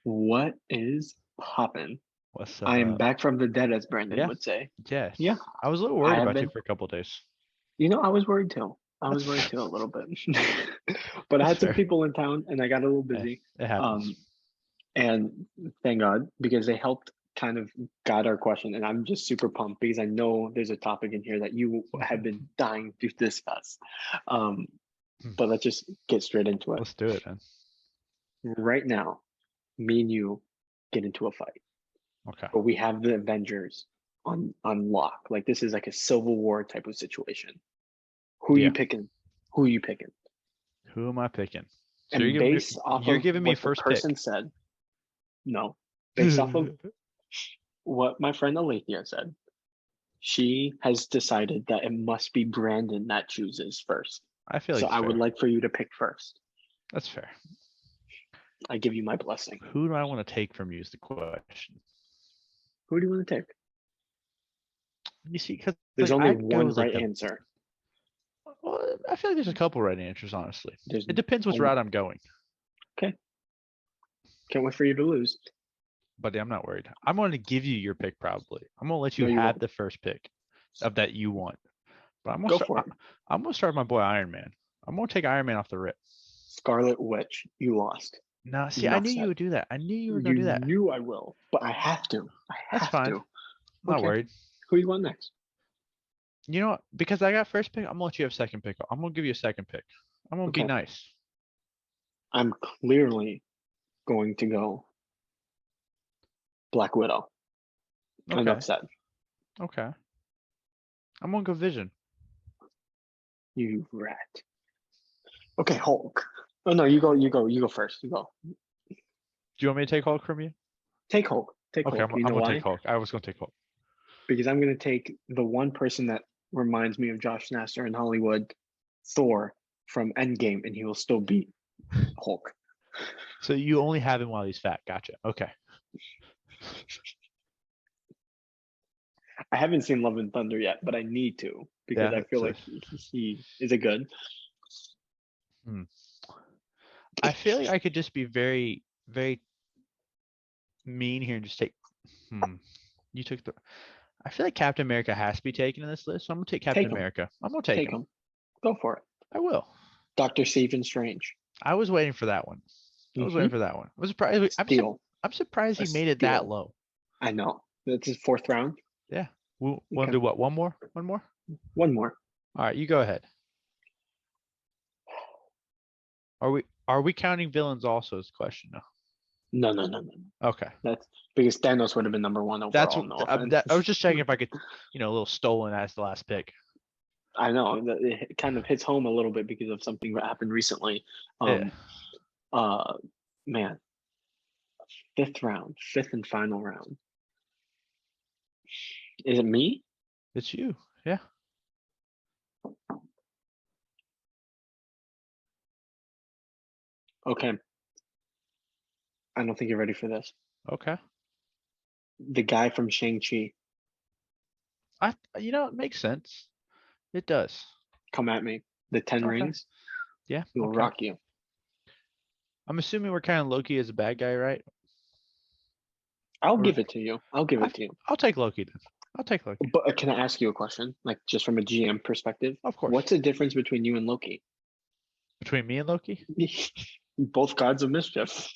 What is poppin'? What's I am up? back from the dead, as Brandon Yeah, would say. yes. Yeah, I was a little I worried have about you been. for a couple of days. I was worried too. I was That's worried fair. too a little bit, but I That's had some fair. people in town, and I got a little Yeah, busy. it happens. Um, and thank God because they helped kind of guide our question. And I'm just super pumped because I know there's a topic in here that you have been dying to discuss. Um, but let's just get straight into it. Let's do it, man. Right now, me and you get into a fight. Okay. But we have the Avengers on lock. Like this is like a Civil War type of situation. Who you Yeah. picking? Who you picking? Who am I picking? So And based off you're of giving me what the first pick. person said, no. Based off of what my friend Alethea said, she has decided that it must be Brandon that chooses first. I feel like So it's I would fair. like for you to pick first. That's fair. I give you my blessing. Who do I want to take from you is the question. Who do you want to take? You see, because There's like only I could go one with like right the. answer. Well, I feel like there's a couple right answers, honestly. There's It depends which only route I'm going. okay. Can't wait for you to lose. But I'm not worried. I'm going to give you your pick probably. I'm going to let No, you you have won't. the first pick of that you want. But Go for it. I'm gonna start with my boy Iron Man. I'm gonna take Iron Man off the rip. Scarlet Witch, you lost. Now, see, I Enough knew you said. would do that. I knew you were gonna You do that. knew I will, but I have to. I That's have fine. to. I'm not Okay. worried. Who you want next? You know what? Because I got first pick, I'm gonna let you have second pick. I'm gonna give you a second pick. I'm gonna be Okay. nice. I'm clearly going to go Black Widow. Okay. Enough said. Okay. I'm gonna go Vision. You rat. Okay, Hulk. Oh no, you go first. You go. Do you want me to take Hulk from you? Take Hulk. Take Okay, Hulk. You I'm know gonna take why? Hulk. I was gonna take Hulk. Because I'm gonna take the one person that reminds me of Josh Nasser in Hollywood, Thor from Endgame, and he will still beat Hulk. So you only have him while he's fat. Gotcha. Okay. I haven't seen Love and Thunder yet, but I need to because Yeah. I feel So like he is a good. hmm. I feel like I could just be very, very mean here and just take. Hmm. You took the. I feel like Captain America has to be taken in this list, so I'm gonna take Captain Take him. America. I'm gonna take Take him. him. Go for it. I will. Doctor Stephen Strange. I was waiting for that one. I was waiting Mm-hmm. for that one. I'm surprised. Steal. I'm surprised A he made it that steal. low. I know. That's his fourth round. Yeah. We'll want Okay. to do what? One more? One more? One more. All right. You go ahead. Are we counting villains also? Is the question now? No, no, no, no. Okay. That's because Thanos would have been number one That's overall. what No offense. I was just checking if I could, a little stolen as the last pick. I know that it kind of hits home a little bit because of something that happened recently. Yeah. Um, uh, man, fifth round, fifth and final round. Is it me? It's you. Yeah. Okay. I don't think you're ready for this. Okay. The guy from Shang-Chi. It makes sense. It does. Come at me. The Ten Okay. Rings. Yeah. He will Okay. rock you. I'm assuming we're kind of Loki as a bad guy, right? I'll Or give it to you. I'll give I, it to you. I'll take Loki then. I'll take Loki. But can I ask you a question? Like just from a GM perspective, Of course. what's the difference between you and Loki? Between me and Loki? Both gods of mischief.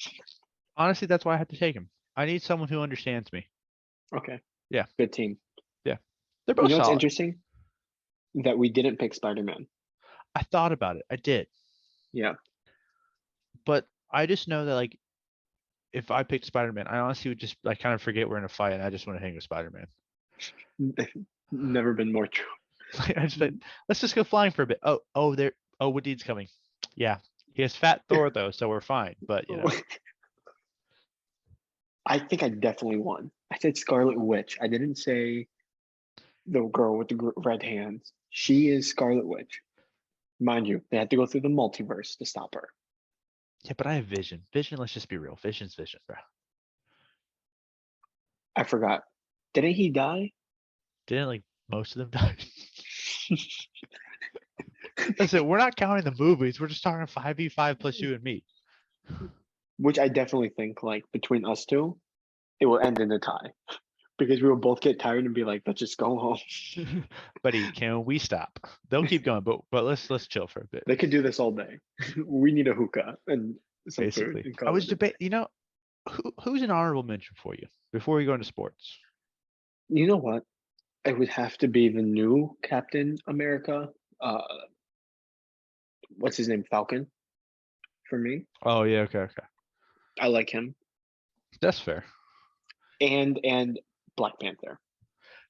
Honestly, that's why I had to take him. I need someone who understands me. Okay. Yeah. Good team. Yeah. They're You both know what's solid. interesting? That we didn't pick Spider-Man. I thought about it. I did. Yeah. But I just know that like if I picked Spider-Man, I honestly would just like kind of forget we're in a fight and I just want to hang with Spider-Man. Never been more true. I just like, let's just go flying for a bit. Wadid's coming. Yeah. He has fat Thor though, so we're fine. But I think I definitely won. I said Scarlet Witch. I didn't say the girl with the red hands. She is Scarlet Witch. Mind you, they had to go through the multiverse to stop her. yeah, but I have Vision. Vision, let's just be real. Vision's Vision, bro. I forgot. Didn't he die? Didn't like most of them die? Listen, we're not counting the movies. We're just talking 5v5 plus you and me. which I definitely think like between us two, it will end in a tie because we will both get tired and be like, let's just go home. Buddy, can we stop? They'll keep going, but let's chill for a bit. They could do this all day. We need a hookah and some food Basically, and I call was it a day. debating. Who's an honorable mention for you before we go into sports? You know what? It would have to be the new Captain America. Uh, what's his name? Falcon for me. Oh yeah, okay, I like him. that's fair. And Black Panther.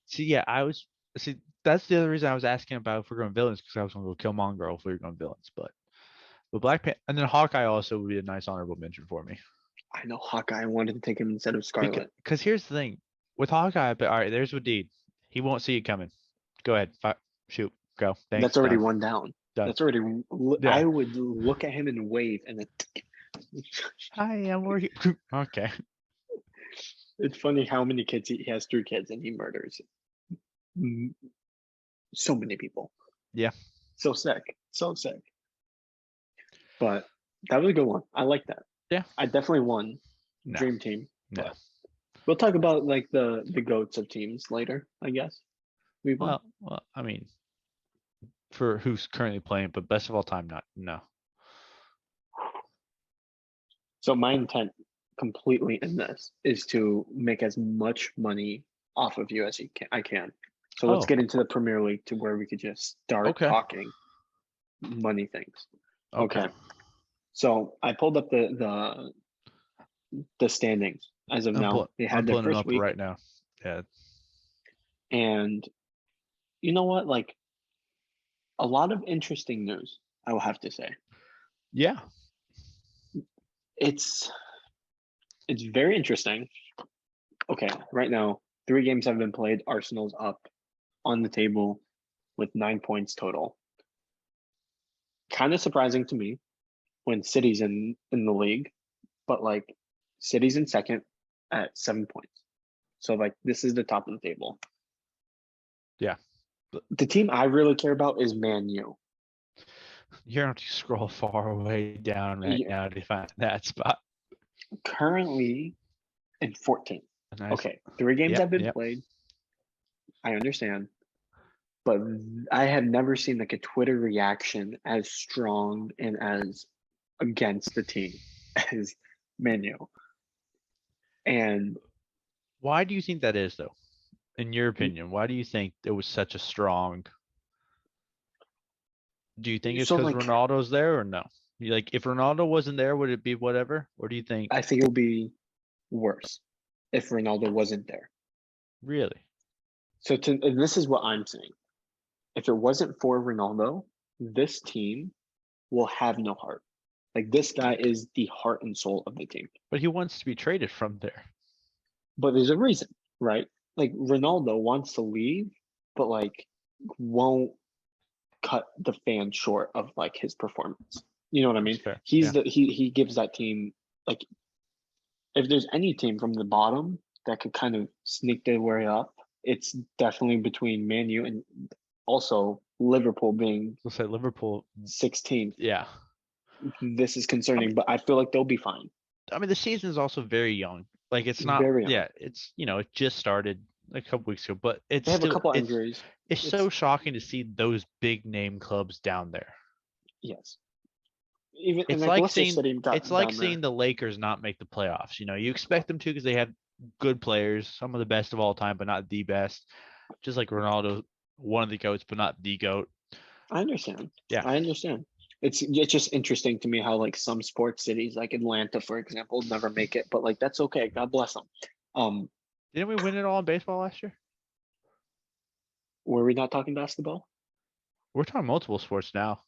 See, yeah, see. That's the other reason I was asking about if we're going villains because I was going to go Killmonger if we were going villains, but Black Panther and then Hawkeye also would be a nice honorable mention for me. I know Hawkeye. I wanted to take him instead of Scarlet. Because here's the thing with Hawkeye, but all right, there's Deed. He won't see it coming. Go ahead, shoot, go. Thanks. That's already Done. one down. Done. That's already. Yeah. I would look at him and wave, and then. Hi, I'm working. Okay. It's funny how many kids he has. 3 kids, and he murders so many people. Yeah. So sick. So sick. But that was a good one. I like that. Yeah. I definitely won. No. Dream team. No. We'll talk about like the goats of teams later, I guess. Well, I mean, for who's currently playing, but best of all time, not no. So my intent completely in this is to make as much money off of you as I can. So let's get into the Premier League to where we could just start talking money things. Okay. So I pulled up the standings as of now. They had their first week right now. Yeah. And you know what? Like a lot of interesting news, I will have to say. Yeah. It's very interesting. Okay, right now, 3 games have been played. Arsenal's up on the table with 9 points total. Kind of surprising to me when City's in the league, but like City's in second at 7 points. So like this is the top of the table. Yeah. The team I really care about is Man U. You're going to have to scroll far way down now to find that spot. Currently in 14th. Nice. Okay, 3 games have been played. I understand. But I have never seen like a Twitter reaction as strong and as against the team as Man U. And why do you think that is, though? In your opinion, why do you think it was such a strong? Do you think it's because Ronaldo's there or no? Like if Ronaldo wasn't there, would it be whatever? Or do you think? I think it would be worse if Ronaldo wasn't there. Really? So this is what I'm saying. If it wasn't for Ronaldo, this team will have no heart. Like this guy is the heart and soul of the team. But he wants to be traded from there. But there's a reason, right? Like Ronaldo wants to leave, but like won't cut the fan short of like his performance. You know what I mean? He's he gives that team like if there's any team from the bottom that could kind of sneak their way up, it's definitely between Man U and also Liverpool being let's say Liverpool 16th. Yeah. This is concerning, but I feel like they'll be fine. I mean, the season is also very young. Like it's not it's it just started a couple weeks ago, but it's they have still, a couple injuries. It's so shocking to see those big name clubs down there. Yes. Even it's like seeing the Lakers not make the playoffs. You expect them to because they have good players, some of the best of all time, but not the best. Just like Ronaldo, one of the GOATs, but not the GOAT. I understand. Yeah, I understand. It's just interesting to me how like some sports cities, like Atlanta, for example, never make it, but like that's okay. God bless them. Didn't we win it all in baseball last year? Were we not talking basketball? We're talking multiple sports now.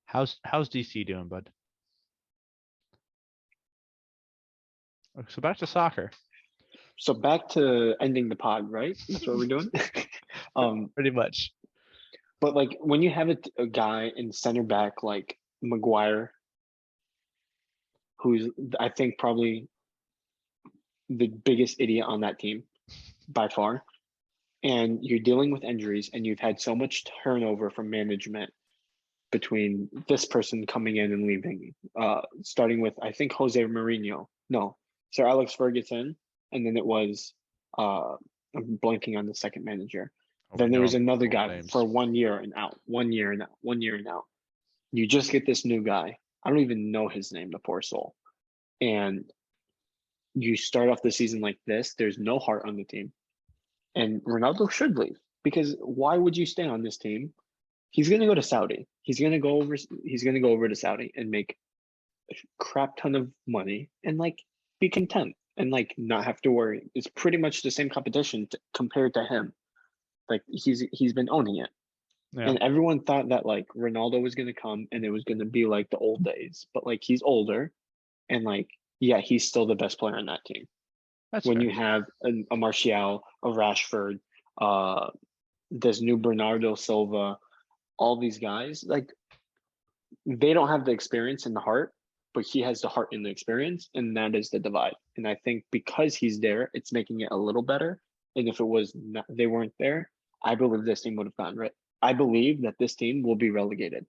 How's DC doing, bud? So back to soccer. So back to ending the pod, right? That's what we're doing. Pretty much. But like when you have a guy in center back like Maguire, who's I think probably the biggest idiot on that team by far, and you're dealing with injuries and you've had so much turnover from management, between this person coming in and leaving, starting with, I think, Jose Mourinho. No, Sir Alex Ferguson. And then it was, I'm blanking on the second manager. Oh, Then we there know was another full guy names. for 1 year and out, 1 year and out, 1 year and out. You just get this new guy. I don't even know his name, the poor soul. And you start off the season like this. There's no heart on the team. And Ronaldo should leave, because why would you stay on this team? He's gonna go to Saudi. He's gonna go over to Saudi and make a crap ton of money and like be content and like not have to worry. It's pretty much the same competition compared to him. Like he's been owning it. Yeah, And everyone thought that like Ronaldo was gonna come and it was gonna be like the old days, but like he's older and like yeah, he's still the best player on that team. that's When fair. you have a Martial, a Rashford, uh, this new Bernardo Silva, all these guys, like they don't have the experience and the heart, but he has the heart and the experience, and that is the divide. And I think because he's there, it's making it a little better. And if it was not, they weren't there, I believe this team would have gotten right. I believe that this team will be relegated,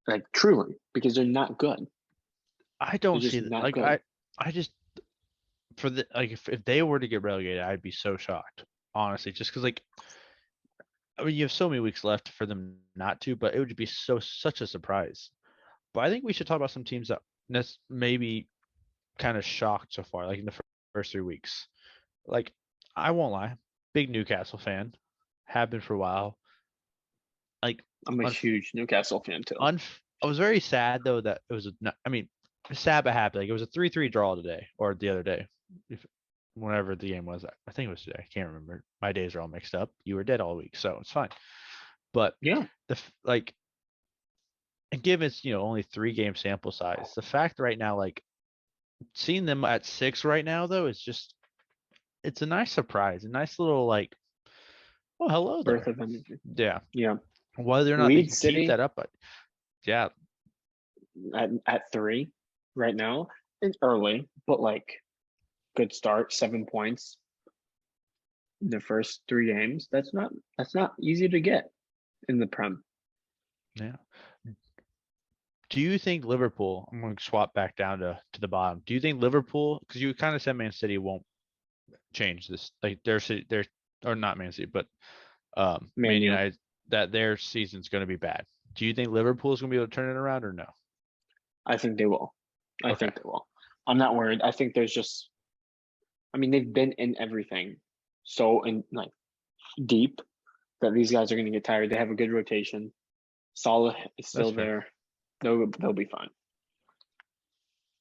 like truly, because they're not good. I They're don't just see that. not Like good. I just for the like if they were to get relegated, I'd be so shocked, honestly. Just because like I mean, you have so many weeks left for them not to, but it would be such a surprise. But I think we should talk about some teams that maybe kind of shocked so far, like in the first 3 weeks. Like I won't lie, big Newcastle fan, have been for a while. Like I'm a unf- huge Newcastle fan too. I was very sad though that it was I mean, sad but happy. Like it was a 3-3 draw today or the other day, if whenever the game was. I think it was today. I can't remember. My days are all mixed up. You were dead all week, so it's fine. But Yeah, like, and given it's only 3 game sample size, the fact right now, like seeing them at 6 right now though is just it's a nice surprise, a nice little like, oh hello birth there. of energy. Yeah, Yeah, whether or not they can Leeds keep City that up, but yeah, at 3 right now. It's early, but like good start, 7 points in the first 3 games. That's not easy to get in the Prem. yeah. Do you think Liverpool? I'm going to swap back down to the bottom. Do you think Liverpool? Because you kind of said Man City won't change this, like their or not Man City, but Man Man U. United, that their season's going to be bad. Do you think Liverpool is going to be able to turn it around or no? I think they will. I Okay. think they will. I'm not worried. I think there's just I mean they've been in everything so in like deep that these guys are gonna get tired. They have a good rotation. Salah is That's still fair. there. They'll be fine.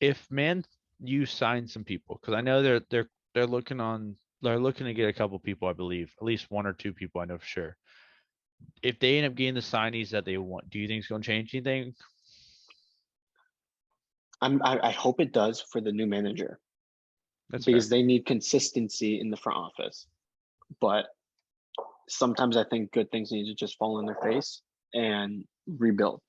If Man U sign some people, because I know they're looking to get a couple people, I believe, at least 1 or 2 people I know for sure. If they end up getting the signees that they want, do you think it's going to change anything? I hope it does for the new manager That's fair. because they need consistency in the front office. But sometimes I think good things need to just fall on their face and rebuild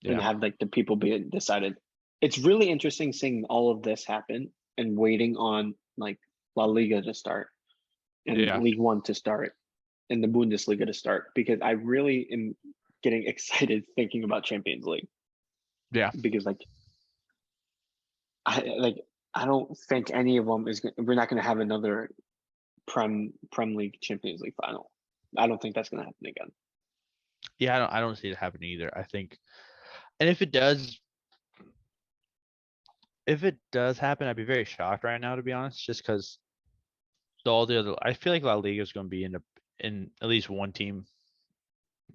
and Yeah. have like the people be decided. It's really interesting seeing all of this happen and waiting on like La Liga to start and Yeah. League One to start and the Bundesliga to start because I really am getting excited thinking about Champions League Yeah. because like I don't think any of them we're not going to have another Prem League Champions League final. I don't think that's going to happen again. Yeah. I don't see it happening either. I think, and if it does happen, I'd be very shocked right now, to be honest, just because all the other, I feel like La Liga is going to be in at least one team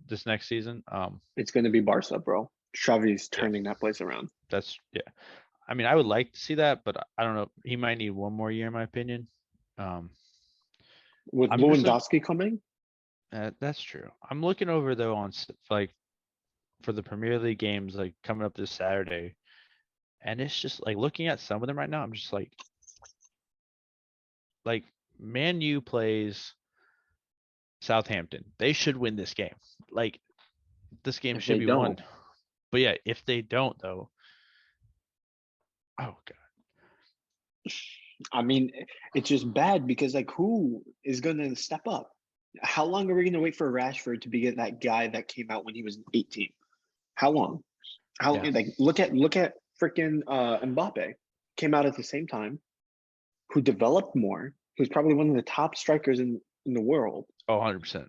this next season. It's going to be Barca, bro. Xavi's Yeah, turning that place around. that's yeah. I mean, I would like to see that, but I don't know. He might need one more year, in my opinion. Um, With I'm just Lewandowski coming, that's true. I'm looking over though like for the Premier League games like coming up this Saturday, and it's just like looking at some of them right now. I'm just like Man U plays Southampton. They should win this game. Like this game if should they be won. don't, But yeah, if they don't though, oh god. I mean, it's just bad because like who is going to step up? How long are we going to wait for Rashford to be that guy that came out when he was 18? How long? Yeah. Like look at freaking Mbappe came out at the same time, who developed more, who's probably one of the top strikers in the world. Oh, 100%.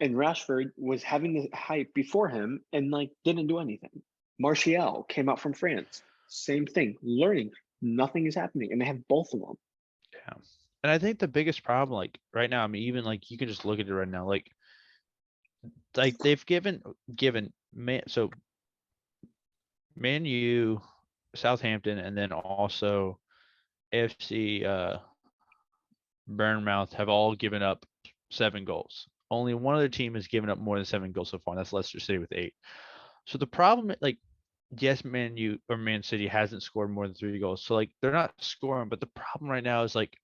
And Rashford was having the hype before him and like didn't do anything. Martial came out from France, same thing, learning. Nothing is happening, and they have both of them. Yeah. And I think the biggest problem, like right now, I mean, even like you can just look at it right now, like they've given so Man U, Southampton, and then also AFC Bournemouth have all given up 7 goals. Only one other team has given up more than 7 goals so far, and that's Leicester City with 8. So the problem, like, yes, Man U or Man City hasn't scored more than 3 goals, so like they're not scoring. But the problem right now is like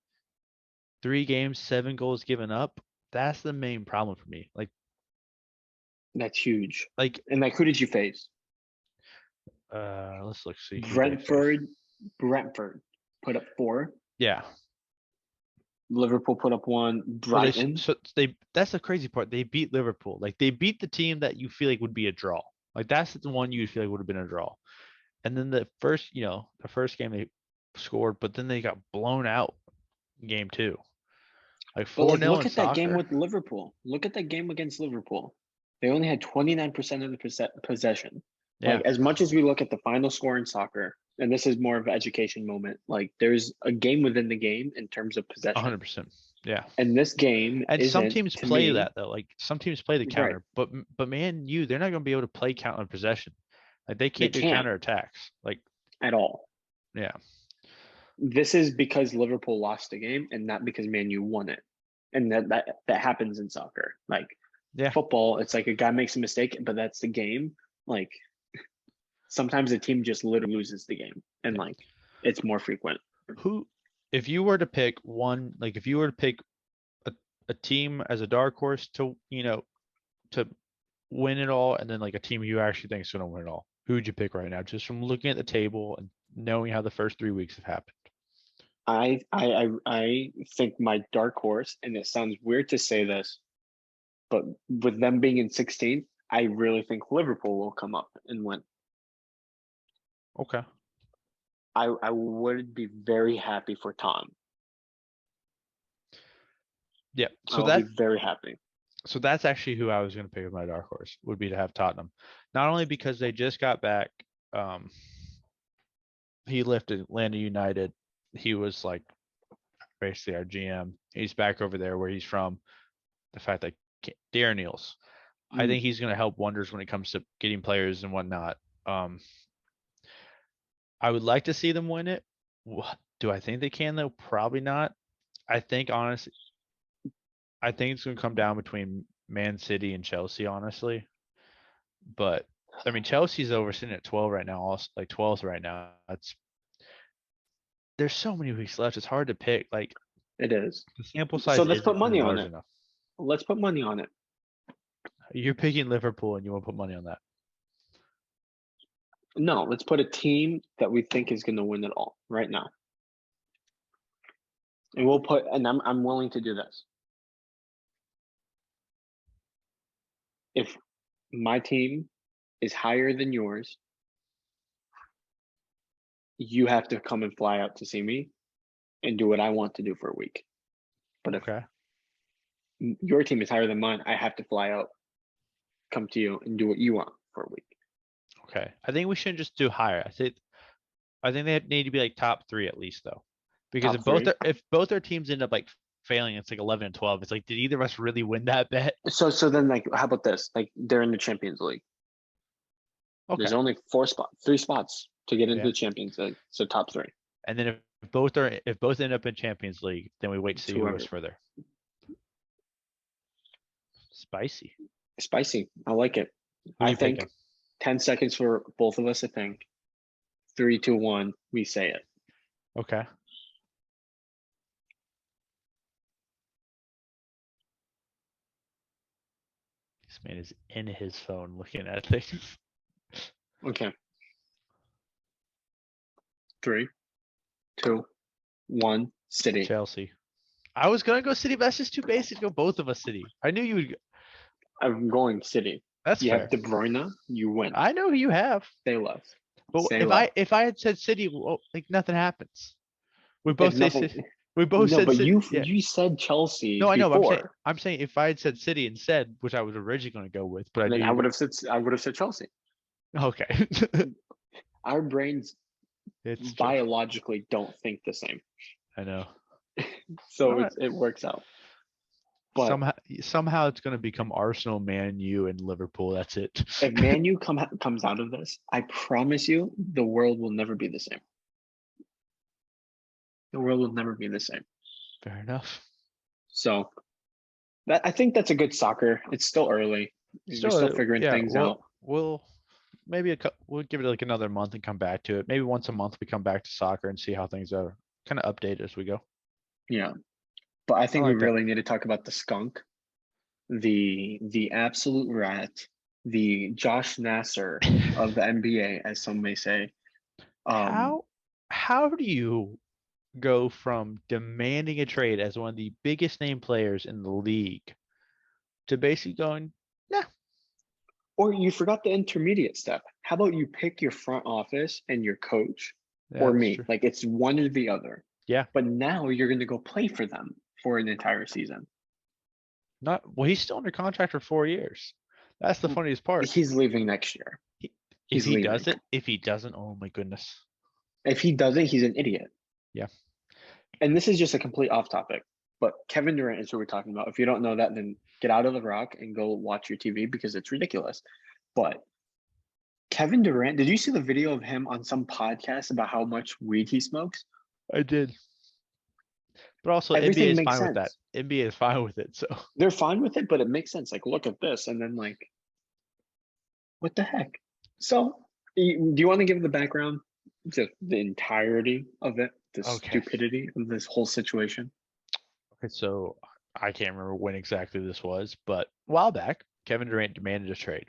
3 games, 7 goals given up. That's the main problem for me. That's huge. Like, And like, who did you face? let's look, see who they face. Brentford put up 4. Yeah. Liverpool put up 1. Brighton. That's the crazy part. They beat Liverpool. Like they beat the team that you feel like would be a draw. Like that's the one you feel like would have been a draw. And then the first game they scored, but then they got blown out game 2. Like But like, 4-0 look in at that game soccer. with Liverpool. Look at that game against Liverpool. They only had 29% of the possession. Yeah, Like, as much as we look at the final score in soccer, and this is more of an education moment, like there's a game within the game in terms of possession. 100%. Yeah. And this game And some isn't, teams to play me, that though. Like some teams play the right counter, but Man U, they're not going to be able to play counter possession. Like they they can't do can't counter attacks. Like, at all. yeah, This is because Liverpool lost the game and not because Man U won it. And that happens in soccer. Like yeah. football, it's like a guy makes a mistake, but that's the game. Like sometimes a team just literally loses the game, and Yeah. like it's more frequent. Who, if you were to pick one, like if you were to pick a team as a dark horse to to win it all, and then like a team you actually think is going to win it all, who would you pick right now, just from looking at the table and knowing how the first 3 weeks have happened? I think my dark horse, and it sounds weird to say this, but with them being in 16th, I really think Liverpool will come up and win. Okay. I would be very happy for Tom. Yeah. I will be very happy. So that's actually who I was going to pick as my dark horse, would be to have Tottenham. Not only because they just got back, he lifted Atlanta United. He was like basically our GM. He's back over there where he's from. The fact that Darren Neals, I think he's going to help wonders when it comes to getting players and whatnot. I would like to see them win it. Do I think they can though? Probably not. I think honestly, I think it's going to come down between Man City and Chelsea, honestly. But I mean, Chelsea's over sitting at 12 right now, also like 12th right now. There's so many weeks left. It's hard to pick. Like It is. the sample size So let's put isn't money on large it. enough. Let's put money on it. You're picking Liverpool and you want to put money on that. No, let's put a team that we think is going to win it all right now. And we'll put, and I'm willing to do this. If my team is higher than yours, you have to come and fly out to see me and do what I want to do for a week. But if Okay. your team is higher than mine, I have to fly out, come to you, and do what you want for a week. Okay. I think we shouldn't just do higher. I think they need to be like top 3 at least though. Because Top if both our teams end up like failing, it's like 11 and 12. It's like, did either of us really win that bet? So then, like, how about this? Like, they're in the Champions League. Okay. There's only 3 spots to get into Yeah. the Champions League. So top 3. And then if both end up in Champions League, then we wait to see who goes further. Spicy. I like it. I think picking? 10 seconds for both of us to think. 3, 2, 1, we say it. Okay. This man is in his phone looking at things. Okay. 3, 2, 1, City. Chelsea. I was gonna go City, but that's just too basic to go both of us City. I knew you would. I'm going City. That's You have fair. De Bruyne, you win. I know who you have, Say less. but Say if less. I had said City, well, like nothing happens. We If both say nothing, City. We both no, said but City. you Yeah. you said Chelsea No, I know. But before, I'm saying if I had said City instead, which I was originally going to go with, but I knew then you were. I would have said Chelsea. Okay. Our brains It's true. biologically don't think the same, I know. All so right. it works out. But Somehow it's going to become Arsenal, Man U, and Liverpool. That's it. if Man U comes out of this, I promise you, the world will never be the same. The world will never be the same. Fair enough. So I think that's a good soccer. It's still early. We're still figuring Yeah. things out. We'll maybe we'll give it like another month and come back to it. Maybe once a month we come back to soccer and see how things are. Kind of update as we go. Yeah. But I I think we like that. really need to talk about the skunk, the absolute rat, the Josh Nasser of the NBA, as some may say. How how do you go from demanding a trade as one of the biggest name players in the league to basically going, nah, Or you forgot the intermediate step. How about you pick your front office and your coach, yeah, or that's me? true. Like it's one or the other. Yeah, But now you're going to go play for them for an entire season. not well. He's still under contract for 4 years. That's the funniest part. He's leaving next year. He, if He's he does leaving. it, if he doesn't, oh my goodness. If he doesn't, he's an idiot. Yeah. And this is just a complete off topic, but Kevin Durant is who we're talking about. If you don't know that, then get out of the rock and go watch your TV because it's ridiculous. But Kevin Durant, did you see the video of him on some podcast about how much weed he smokes? I did. But also NBA Everything is makes fine with that. sense. NBA is fine with it. So They're fine with it, but it makes sense. Like, look at this. And then, like, what the heck? So, do you want to give the background, just the entirety of it, the okay. stupidity of this whole situation? Okay, so I can't remember when exactly this was, but a while back, Kevin Durant demanded a trade.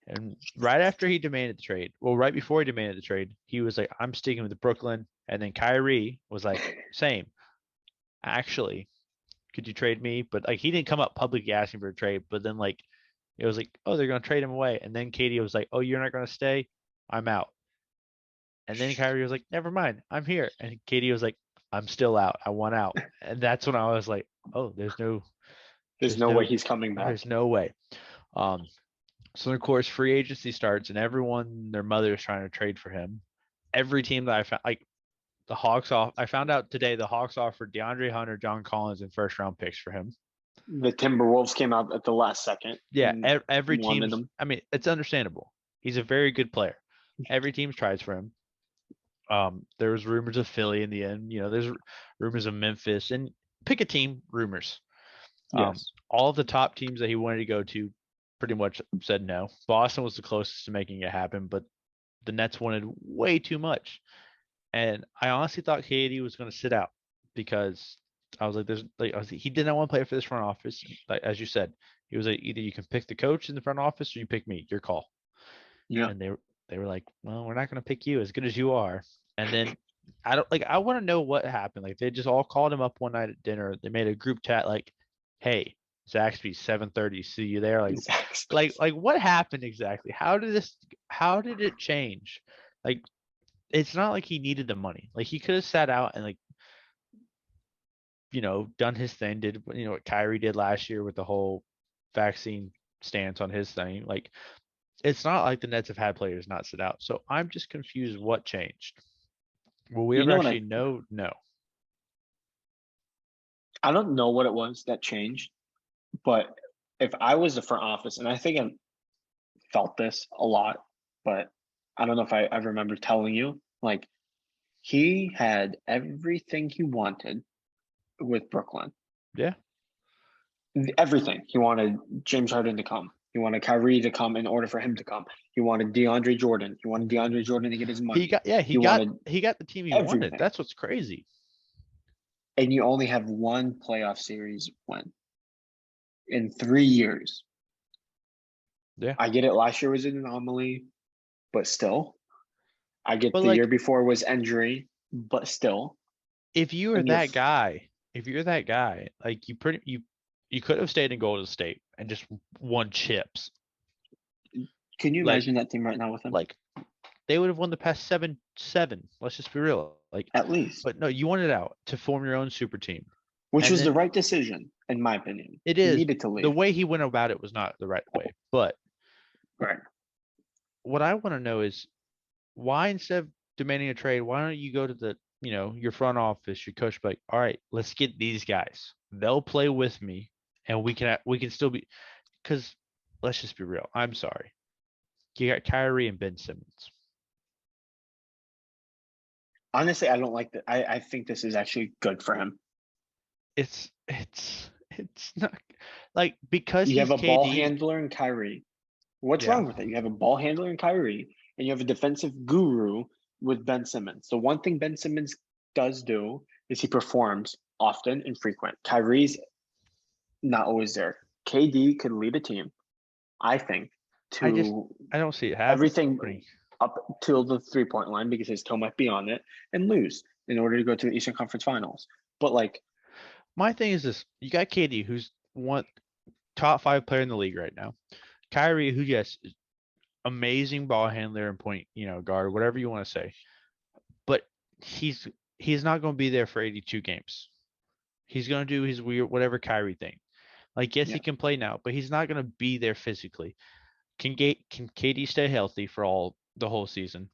And right after he demanded the trade, well, right before he demanded the trade, he was like, I'm sticking with Brooklyn. And then Kyrie was like, same. Actually, could you trade me? But like he didn't come up publicly asking for a trade, but then like it was like, oh, they're gonna trade him away. And then Katie was like, oh, you're not gonna stay? I'm out. And then Kyrie was like, never mind, I'm here. And Katie was like, I'm still out. I want out. And that's when I was like, oh, There's there's no way no he's coming back. there's no way. Um, so of course free agency starts and everyone their mother is trying to trade for him. Every team that I found like the Hawks off I found out today the Hawks offered DeAndre Hunter, John Collins, and first round picks for him. The Timberwolves came out at the last second. Yeah, And every wanted team's him. I mean, it's understandable. He's a very good player. Every team's tries for him. There was rumors of Philly in the end. There's rumors of Memphis and pick a team, rumors. Yes. All of the top teams that he wanted to go to pretty much said no. Boston was the closest to making it happen, but the Nets wanted way too much. And I honestly thought KD was going to sit out because I was like, he did not want to play for this front office. Like, as you said, he was like, either you can pick the coach in the front office or you pick me, your call. Yeah. And they were like, well, we're not going to pick you as good as you are. And then I want to know what happened. Like they just all called him up one night at dinner. They made a group chat like, hey, Zaxby 7:30, see you there. Like what happened exactly? How did it change? Like it's not like he needed the money. Like he could have sat out and done his thing, did what Kyrie did last year with the whole vaccine stance on his thing. Like it's not like the Nets have had players not sit out. So I'm just confused what changed. Will we You ever know what actually know? No. I don't know what it was that changed, but if I was the front office, and I think I felt this a lot, but I don't know if I remember telling you, like he had everything he wanted with Brooklyn. Yeah. Everything. He wanted James Harden to come. He wanted Kyrie to come in order for him to come. He wanted DeAndre Jordan. He wanted DeAndre Jordan to get his money. He got the team he wanted. Everything. That's what's crazy. And you only have one playoff series win in 3 years. Yeah. I get it. Last year was an anomaly, but still. I get But the year before was injury, but still. if you were And you're that guy, if you're that guy, like you could have stayed in Golden State and just won chips. Can you Like imagine that team right now with him? like they would have won the past 7-7. Let's just be real. Like, At least, but no, you wanted out to form your own super team. which And was the then right decision, in my opinion. it He is needed to the leave. way he went about it was not the right way. But Right. what I want to know is why instead of demanding a trade, why don't you go to your front office, your coach, be like, all right, let's get these guys. They'll play with me, and we can still be. Because let's just be real. I'm sorry, you got Kyrie and Ben Simmons. Honestly, I don't like that. I think this is actually good for him. It's not like because You have he's a ball KD. handler in Kyrie. What's Yeah, wrong with it? You have a ball handler in Kyrie, and you have a defensive guru with Ben Simmons. The one thing Ben Simmons does do is he performs often and frequent. Kyrie's not always there. KD could lead a team, I think, I just to I don't see it everything happening. up till the 3 point line because his toe might be on it and lose in order to go to the Eastern Conference Finals. But like, My thing is this: you got KD, who's one top 5 player in the league right now. Kyrie, who yes, is amazing ball handler and point, guard, whatever you want to say, but he's he's not going to be there for 82 games. He's going to do his weird whatever Kyrie thing. Like yes, he yeah, can play now, but he's not going to be there physically. Can KD stay healthy for all the whole season?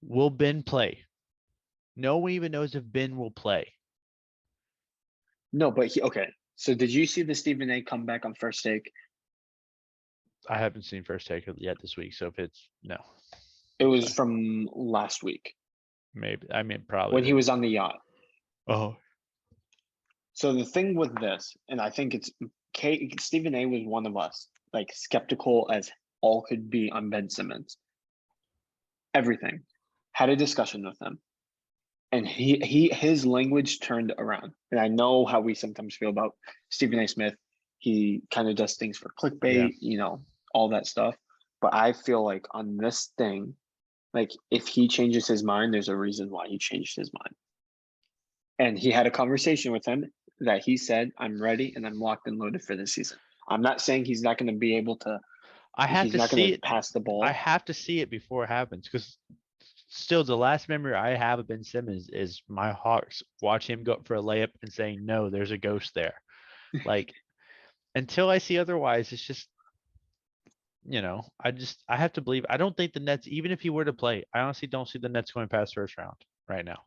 Will Ben play? No one even knows if Ben will play. no, but okay. So did you see the Stephen A comeback on First Take? I haven't seen first take yet this week, so if it's no, It was sorry, from last week maybe I mean probably when he did. was on the yacht. Oh, So the thing with this, and I think it's Stephen A was one of us, like skeptical as all could be on Ben Simmons. Everything. Had a discussion with him. And his language turned around. And I know how we sometimes feel about Stephen A. Smith. He kind of does things for yeah. clickbait, all that stuff. But I feel like on this thing, like if he changes his mind, there's a reason why he changed his mind. And he had a conversation with him that he said, I'm ready and I'm locked and loaded for this season. I'm not saying he's not going to be able to, I have he's to not going see to it. pass the I ball. have to see it before it happens because still the last memory I have of Ben Simmons is my Hawks watch him go up for a layup and saying no, there's a ghost there. Like until I see otherwise, it's just I have to believe. I don't think the Nets, even if he were to play, I honestly don't see the Nets going past first round right now.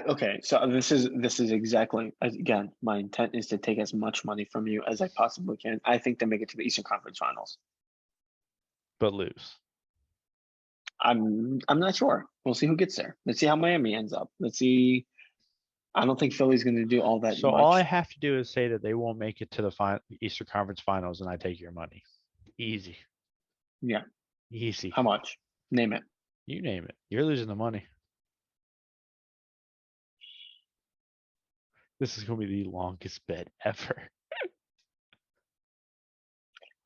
Okay, so this is exactly, again, my intent is to take as much money from you as I possibly can. I think to make it to the Eastern Conference Finals. But lose. I'm not sure. We'll see who gets there. Let's see how Miami ends up. Let's see. I don't think Philly's going to do all that So all I much. have to do is say that they won't make it to the Eastern Conference Finals, and I take your money. Easy, Yeah. easy. How much? Name it. You name it. You're losing the money. This is going to be the longest bet ever.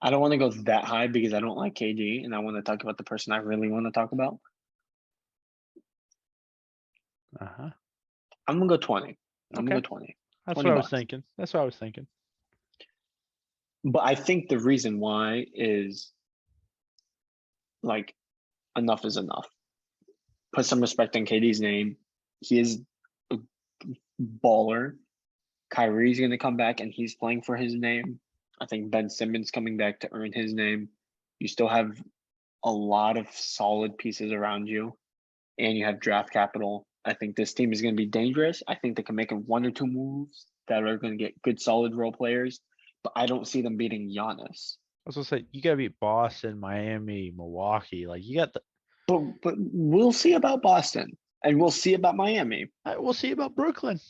I don't want to go that high because I don't like KD and I want to talk about the person I really want to talk about. Uh-huh. I'm going to go 20. I'm going Okay. to go 20. That's 20 what I was bucks. thinking. That's what I was thinking. But I think the reason why is like enough is enough. Put some respect on KD's name. He is a baller. Kyrie's going to come back and he's playing for his name. I think Ben Simmons coming back to earn his name. You still have a lot of solid pieces around you, and you have draft capital. I think this team is going to be dangerous. I think they can make one or two moves that are going to get good, solid role players, but I don't see them beating Giannis. I was going to say, you got to beat Boston, Miami, Milwaukee. Like, you got the. But we'll see about Boston, and we'll see about Miami. We'll see about Brooklyn.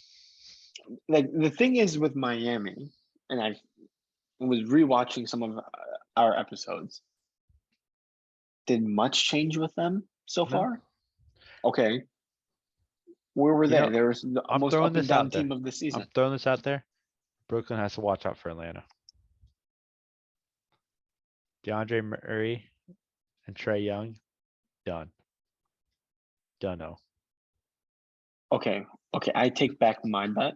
Like the thing is with Miami, and I was rewatching some of our episodes. Did much change with them so No. far? Okay. Where were You they? know, They were the I'm most throwing up and this down out there. team of the I'm season. throwing this out there. Brooklyn has to watch out for Atlanta. DeAndre Murray and Trey Young, done. Dunno. Okay, I take back my bet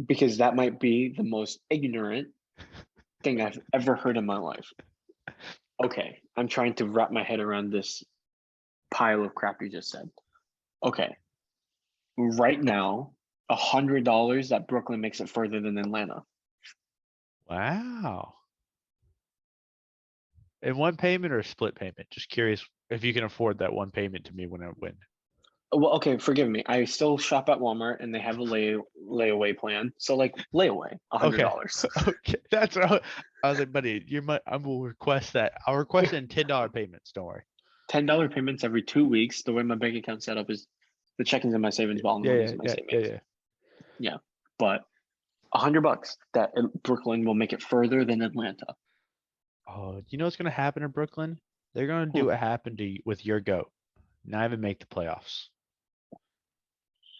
because that might be the most ignorant thing I've ever heard in my life. Okay, I'm trying to wrap my head around this pile of crap you just said. Okay, right now, $100 that Brooklyn makes it further than Atlanta. Wow. In one payment or a split payment? Just curious if you can afford that one payment to me when I win. Well, okay, forgive me. I still shop at Walmart and they have a layaway plan. So like layaway, Okay. $100. Okay. That's what I was like, buddy, I will request that. I'll request it in $10 payments. Don't worry. $10 payments every 2 weeks. The way my bank account set up is the checking's in my savings, while the money's in my savings. Yeah. Yeah, but $100 that Brooklyn will make it further than Atlanta. Oh, you know what's gonna happen in Brooklyn? They're gonna do Hmm. what happened to you with your goat. Not even make the playoffs.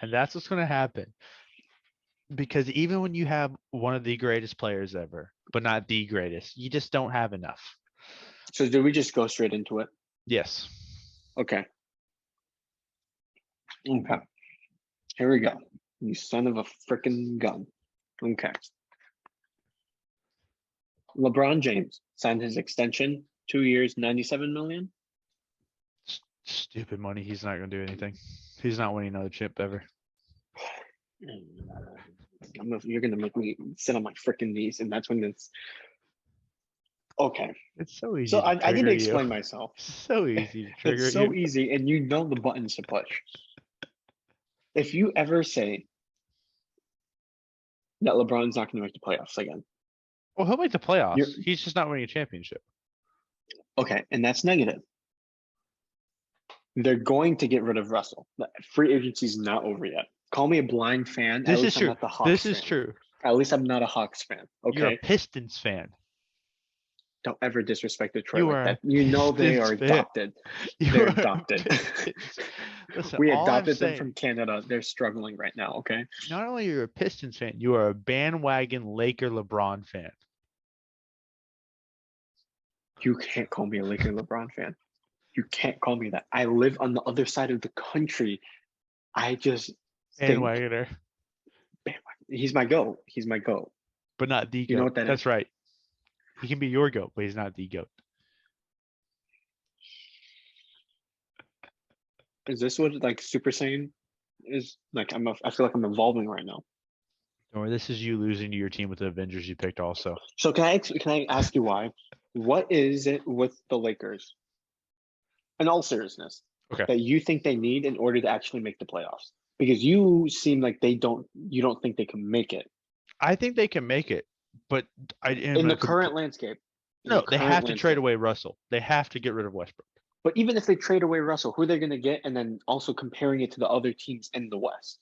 And that's what's gonna happen. Because even when you have one of the greatest players ever, but not the greatest, you just don't have enough. So do we just go straight into it? Yes. Okay. Okay. Here we go. You son of a freaking gun. Okay. LeBron James signed his extension, 2 years, 97 million. Stupid money. He's not gonna do anything. He's not winning another chip ever. You're gonna make me sit on my freaking knees, and that's when it's okay. It's so So easy to I need trigger to you. explain myself. So easy to It's trigger so you. easy, and you know the buttons to push. If you ever say that LeBron's not going to make the playoffs again, Well, he'll make the you're playoffs. He's just not winning a championship. okay, and that's negative. They're going to get rid of Russell. The free agency's not over yet. Call me a blind fan. At This is least I'm true. not the This Hawks is fan. true. At least I'm not a Hawks fan. You're a Okay. Pistons fan. Don't ever disrespect Detroit You like are that. a You know they Pistons are fan. adopted. You They're are a adopted. Pistons. Listen, We all I'm adopted them saying, from Canada. They're struggling right now. Okay. not only are you a Pistons fan, you are a bandwagon Laker LeBron fan. You can't call me a Laker LeBron fan. You can't call me that. I live on the other side of the country. I just think Bandwagoner, he's my goat. He's my goat. but not the You know GOAT. what that is? That's right. He can be your GOAT, but he's not the GOAT. Is this what like Super Saiyan is? Like I feel like I'm evolving right now. Or this is you losing to your team with the Avengers you picked also. So can I ask you why? What is it with the Lakers, in all seriousness, Okay. that you think they need in order to actually make the playoffs? Because you seem like you don't think they can make it I think they can make it, but I am in a the current landscape. In the no, they current have to trade landscape. away Russell. They have to get rid of Westbrook. But even if they trade away Russell, who they're going to get, and then also comparing it to the other teams in the West.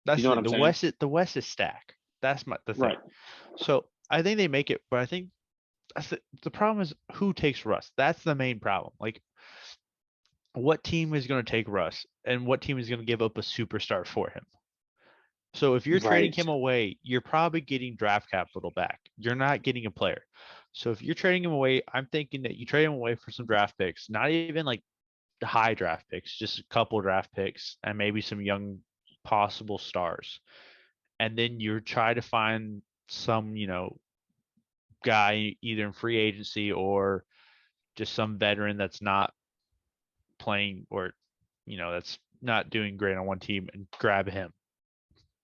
You That's know the what thing. I'm saying? The West is stacked. That's the thing. Right. So I think they make it, but I think that's the problem is who takes Russ. That's the main problem. Like, what team is going to take Russ, and what team is going to give up a superstar for him? So if you're trading Right. him away, you're probably getting draft capital back. You're not getting a player. So if you're trading him away, I'm thinking that you trade him away for some draft picks, not even like the high draft picks, just a couple draft picks and maybe some young possible stars. And then you try to find some, guy either in free agency or just some veteran that's not playing or, that's not doing great on one team and grab him.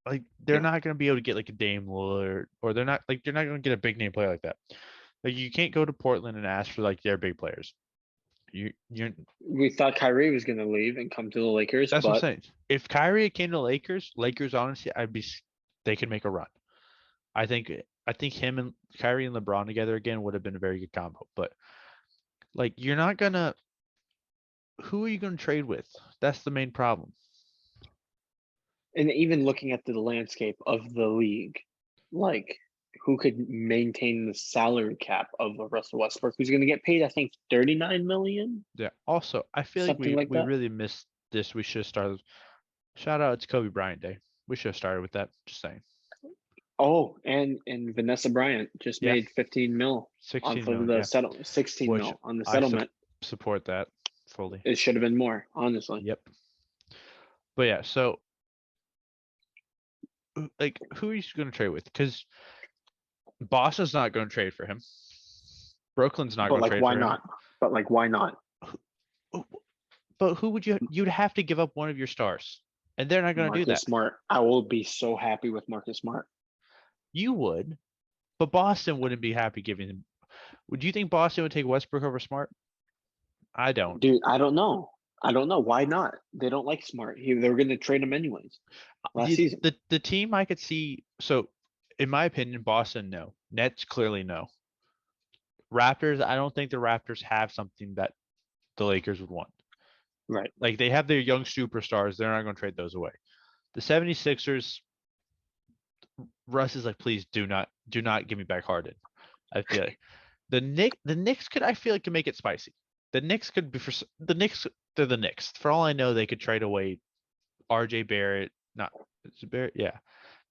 Like they're Yeah. not going to be able to get like a Dame Lillard, or they're not going to get a big name player like that. Like you can't go to Portland and ask for like their big players. You're We thought Kyrie was going to leave and come to the Lakers, That's what I'm but saying. If Kyrie came to Lakers honestly, they could make a run. I think him and Kyrie and LeBron together again would have been a very good combo. But like you're not gonna who are you gonna trade with? That's the main problem. and even looking at the landscape of the league, like who could maintain the salary cap of a Russell Westbrook, who's going to get paid, I think, 39 million, Yeah. Also, I feel like something like we that. really missed this. We should have started. Shout out, it's Kobe Bryant Day. We should have started with that. Just saying. Oh, and Vanessa Bryant just Yeah, made 15 mil off 16 of million. the Yeah, settle 16 which mil on the I settlement. support that fully. It should have been more, honestly. Yep. But yeah, so like, who are you going to trade with? Because Boston's not going to trade for him. Brooklyn's not But going to like, trade why for him. not? But like, why not? But who would you'd have to give up one of your stars, and they're not going to do Marcus that. Smart. I will be so happy with Marcus Smart. You would, but Boston wouldn't be happy giving him. Would you think Boston would take Westbrook over Smart? I don't. Dude, I don't know. I don't know. Why not? They don't like Smart. They were going to trade him anyways last The, season. the team I could see. So, in my opinion, Boston no. Nets clearly no. Raptors, I don't think the Raptors have something that the Lakers would want. Right. Like, they have their young superstars. They're not going to trade those away. The 76ers, Russ is like, please do not give me back Harden. I feel like the Knicks could, I feel like, can make it spicy. The Knicks could be for the Knicks. They're the Knicks. For all I know, they could trade away R.J. Barrett. Not is it Barrett, yeah,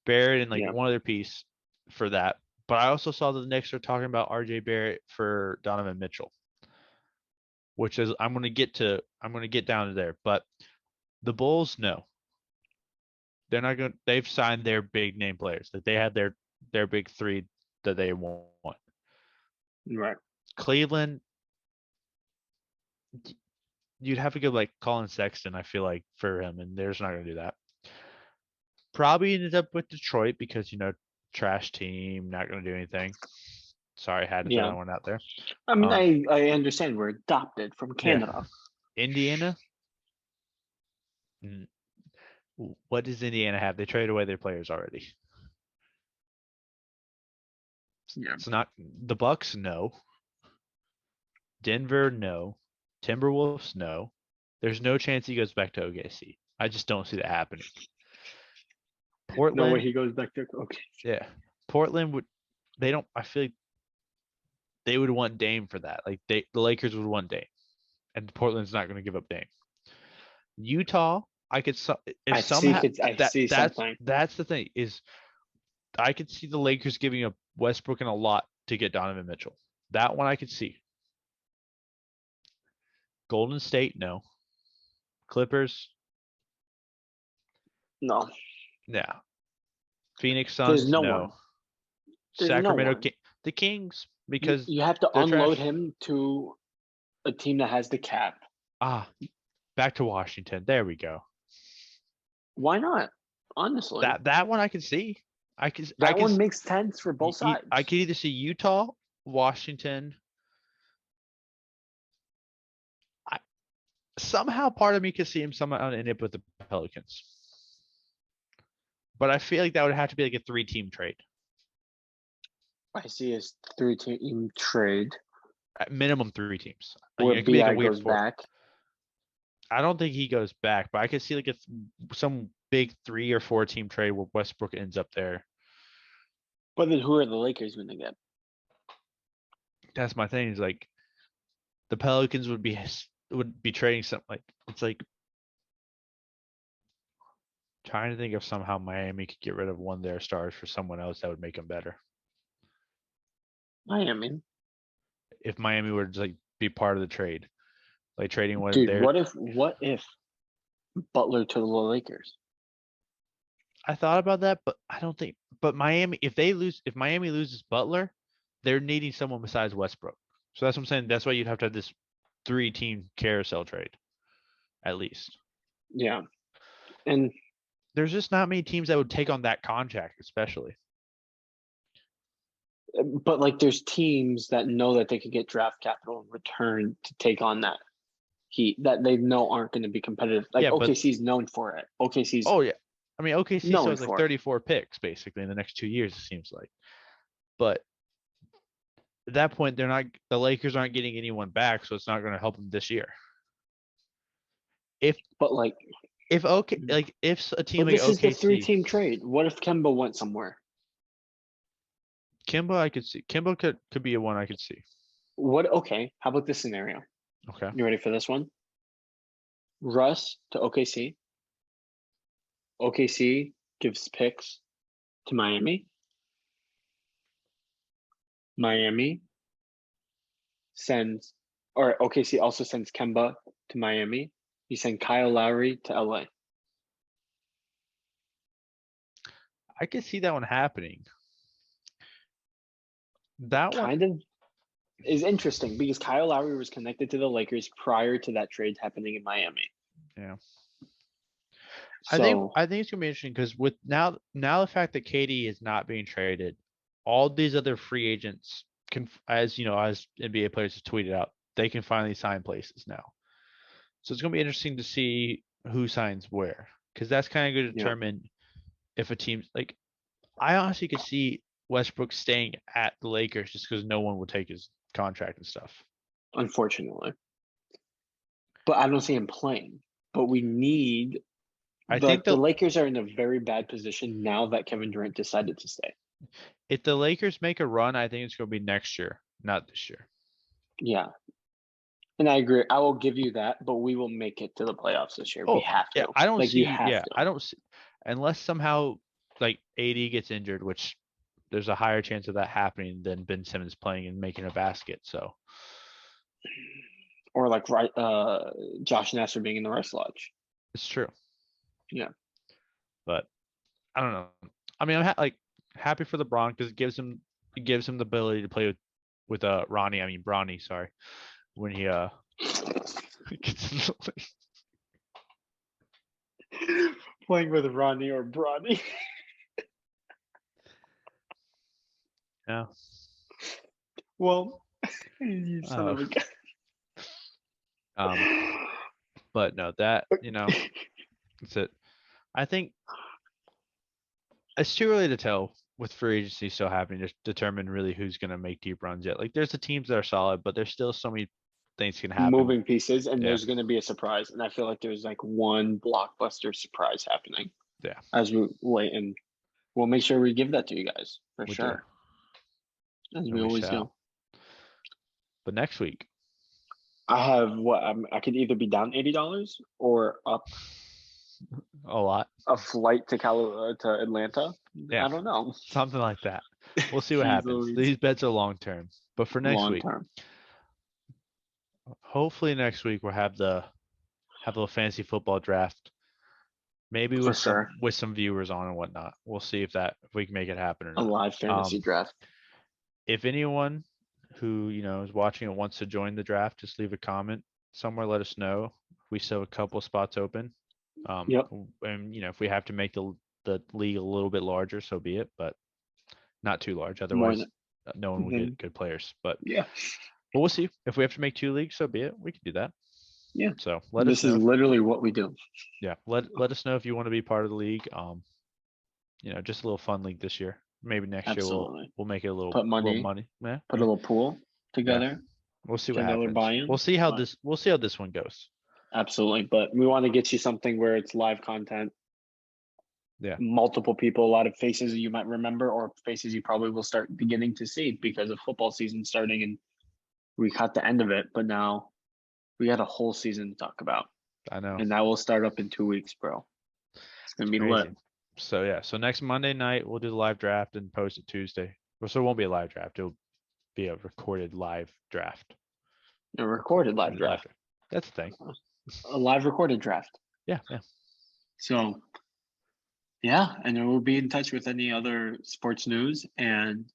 Barrett and like Yeah. one other piece for that. But I also saw that the Knicks are talking about R.J. Barrett for Donovan Mitchell, which is I'm going to get down to there. But the Bulls, no, they're not going. They've signed their big name players. That they have their big three that they want. Right. Cleveland, you'd have to go like Colin Sexton, I feel like, for him, and they're just not going to do that. Probably ended up with Detroit because, trash team, not going to do anything. Sorry, I had to throw Yeah. that one out there. I mean, Um, I understand we're adopted from yeah, Canada. Indiana. What does Indiana have? They traded away their players already. Yeah. It's not the Bucks. No. Denver. No. Timberwolves. No. There's no chance he goes back to OKC. I just don't see that happening. No way Portland. he goes back to okay. Yeah. Portland would. They don't. I feel like they would want Dame for that. Like the Lakers would want Dame, and Portland's not going to give up Dame. Utah, I could if somehow I see something. that's the thing is I could see the Lakers giving up Westbrook and a lot to get Donovan Mitchell. That one I could see. Golden State, no. Clippers, No. yeah. Phoenix There's Suns, no no. one. There's no Sacramento, one. the Kings, You because you have to they're unload trash. him to a team that has the cap. Ah, back to Washington. There we go. Why not? Honestly, That one I could see. that one makes sense for both sides. I could either see Utah, Washington. Somehow part of me could see him somehow end up with the Pelicans. But I feel like that would have to be like a 3-team trade. I see his 3-team trade At minimum 3 teams. where It could be like a Bi weird goes 4. back. I don't think he goes back, but I could see like some big 3 or 4-team trade where Westbrook ends up there. But then who are the Lakers going to get? That's my thing. Is like the Pelicans would be trading something like it's like trying to think if somehow Miami could get rid of one of their stars for someone else that would make them better. Miami. If Miami were to like be part of the trade, like trading one of Dude, their. what if Butler to the Lakers? I thought about that, but I don't think. But Miami, if Miami loses Butler, they're needing someone besides Westbrook. So that's what I'm saying. That's why you'd have to have this 3-team carousel trade, at least. Yeah. And there's just not many teams that would take on that contract, especially. but like there's teams that know that they could get draft capital in return to take on that heat that they know aren't going to be competitive. Like Yeah, but OKC's known for it. OKC's oh yeah, I mean OKC still known has like for it. 34 picks basically in the next 2 years. It seems like, but at that point, the Lakers aren't getting anyone back, so it's not going to help them this year. But like If a team but like this is the OKC, 3-team trade. What if Kemba went somewhere? Kimba, I could see. Kimba could be a one I could see. Okay, how about this scenario? Okay. You ready for this one? Russ to OKC. OKC gives picks to Miami. Miami sends, or OKC also sends Kemba to Miami. You send Kyle Lowry to LA. I could see that one happening. That one, Kind of is interesting because Kyle Lowry was connected to the Lakers prior to that trade happening in Miami. yeah. So I think it's gonna be interesting because with now the fact that KD is not being traded, all these other free agents can, as you know, as NBA players have tweeted out, they can finally sign places now. So it's gonna be interesting to see who signs where, because that's kind of going to yeah, determine if a team's like. I honestly could see Westbrook staying at the Lakers just because no one would take his contract and stuff. unfortunately. But I don't see him playing. But we need I think the Lakers are in a very bad position now that Kevin Durant decided to stay. if the Lakers make a run, I think it's going to be next year, not this year. Yeah. And I agree. I will give you that, but we will make it to the playoffs this year. We Oh, have yeah, to. I don't Like you see. have Yeah, to. I don't see unless somehow like AD gets injured, which there's a higher chance of that happening than Ben Simmons playing and making a basket. So Or like Josh Nasser being in the rest lodge. it's true. Yeah. But I don't know. I mean, I'm happy for LeBron because it gives him the ability to play with Ronnie. I mean Bronny. Sorry, when he gets in the league. Playing with Ronnie or Bronny. Yeah. Well, you son of a gun. But no, that that's it. I think it's too early to tell with free agency still happening to determine really who's going to make deep runs yet. Like there's the teams that are solid, but there's still so many things can happen. Moving pieces, and Yeah. there's going to be a surprise. And I feel like there's like one blockbuster surprise happening. Yeah. As we wait, and we'll make sure we give that to you guys for We sure. As And we we always shall. do. But next week, I have what I could either be down $80 or up a lot. a flight to Atlanta. Yeah. I don't know. Something like that. We'll see what Jeez happens. Louise. These bets are long term. But for next Long week, term. hopefully next week we'll have a little fantasy football draft. Maybe For sure. with some viewers on and whatnot. We'll see if we can make it happen or A not. live fantasy draft. If anyone who is watching it wants to join the draft, just leave a comment somewhere. Let us know. We still have a couple spots open. Yep. And if we have to make the league a little bit larger, so be it, but not too large. Otherwise, no one will get good players. But yeah. But we'll see. If we have to make 2 leagues, so be it. We can do that. Yeah. So let us know. This is literally what we do. Yeah. Let us know if you want to be part of the league. Just a little fun league this year. Maybe next year we'll make it a little money. Yeah. Put a little pool together. Yeah. We'll see what $10 happens. buy-in. We'll see how this one goes. Absolutely. But we want to get you something where it's live content. Yeah. Multiple people, a lot of faces you might remember or faces you probably will start beginning to see because of football season starting, and we caught the end of it, but now we got a whole season to talk about. I know. And that will start up in 2 weeks, bro. It's gonna be crazy. lit. So yeah. So next Monday night we'll do the live draft and post it Tuesday. So it won't be a live draft. It'll be a recorded live draft. A recorded live draft. That's the thing. A live recorded draft. Yeah. So yeah, and then we'll be in touch with any other sports news, and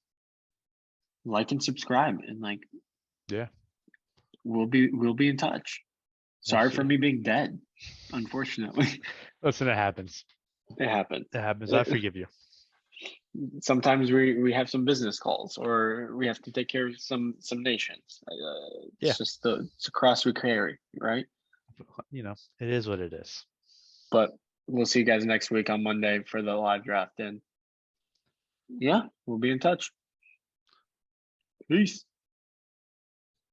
like and subscribe, and we'll be in touch. Sorry for me being dead, unfortunately. Listen, it happens. It happens. I forgive you. Sometimes we have some business calls, or we have to take care of some nations. It's just it's a cross we carry, right? It is what it is. But we'll see you guys next week on Monday for the live draft, and yeah, we'll be in touch. Peace.